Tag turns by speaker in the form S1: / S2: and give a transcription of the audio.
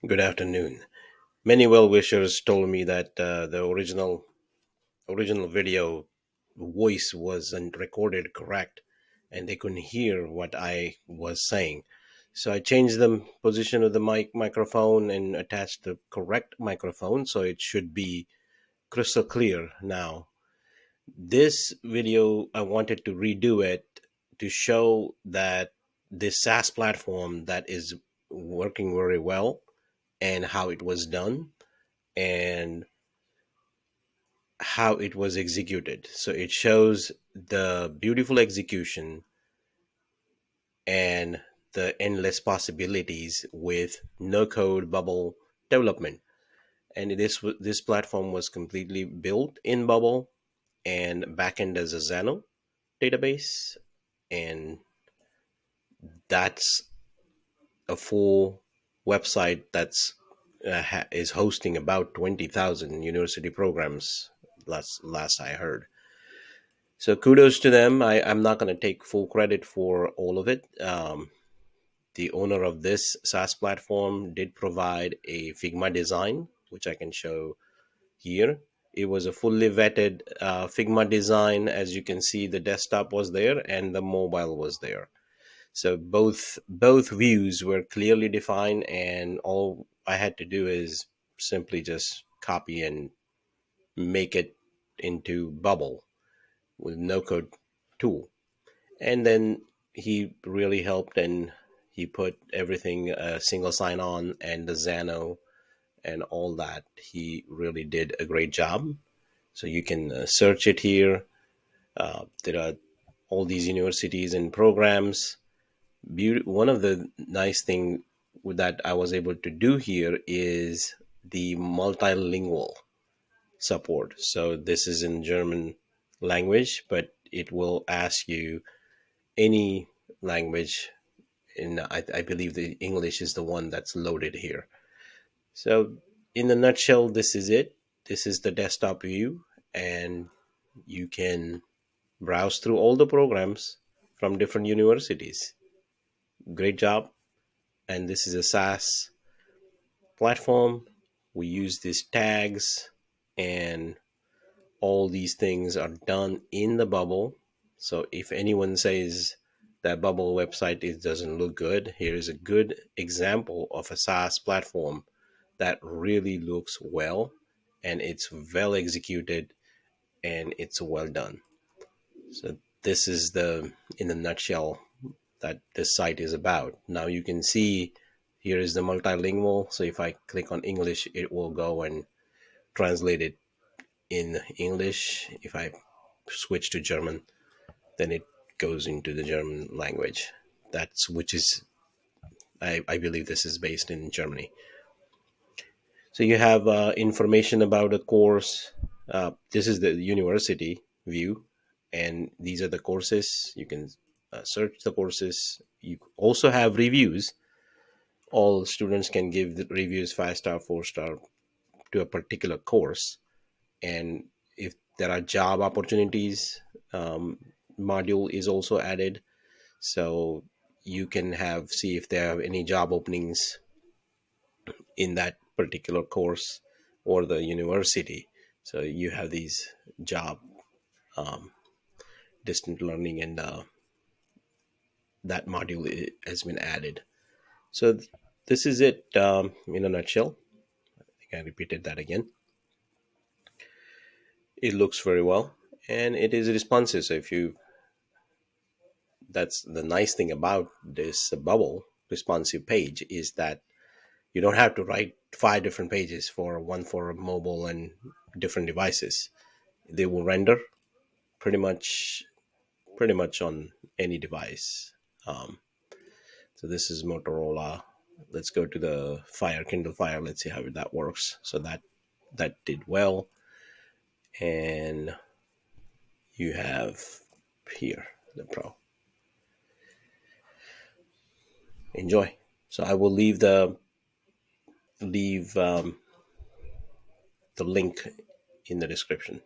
S1: Good afternoon. Many well-wishers told me that the original video voice wasn't recorded correct, and they couldn't hear what I was saying. So I changed the position of the microphone and attached the correct microphone, so it should be crystal clear now. This video, I wanted to redo it to show that this SaaS platform that is working very well and how it was done and how it was executed. So it shows the beautiful execution and the endless possibilities with no code bubble development. And this platform was completely built in Bubble and backend as a Xano database, and that's a full website that's is hosting about 20,000 university programs last I heard. So kudos to them. I'm not going to take full credit for all of it. The owner of this SaaS platform did provide a Figma design, which I can show here. It was a fully vetted Figma design. As you can see, the desktop was there and the mobile was there. So both views were clearly defined, and all I had to do is simply just copy and make it into Bubble with no code tool. And then he really helped, and he put everything single sign on and the Xano and all that. He really did a great job. So you can search it here. There are all these universities and programs. One of the nice thing that I was able to do here is the multilingual support. So this is in German language, but it will ask you any language. In I believe the English is the one that's loaded here. So in a nutshell, this is it. This is the desktop view, and you can browse through all the programs from different universities. Great job. And this is a SaaS platform. We use these tags, and all these things are done in the Bubble. So if anyone says that Bubble website doesn't look good, here is a good example of a SaaS platform that really looks well, and it's well executed, and it's well done. So this is in a nutshell that this site is about. Now you can see here is the multilingual. So if I click on English, it will go and translate it in English. If I switch to German, then it goes into the German language. I believe this is based in Germany. So you have information about the course. This is the university view, and these are the courses. You can search the courses. You also have reviews. All students can give the reviews 5-star, 4-star to a particular course. And if there are job opportunities, module is also added. So you can see if there are any job openings in that particular course or the university. So you have these job distant learning, and that module has been added. So this is it in a nutshell. I think I repeated that again. It looks very well, and it is responsive. So that's the nice thing about this Bubble responsive page, is that you don't have to write 5 different pages one for mobile and different devices. They will render pretty much on any device. So this is Motorola. Let's go to the Kindle Fire. Let's see how that works. So that did well. And you have here the Pro. Enjoy. So I will leave the link in the description.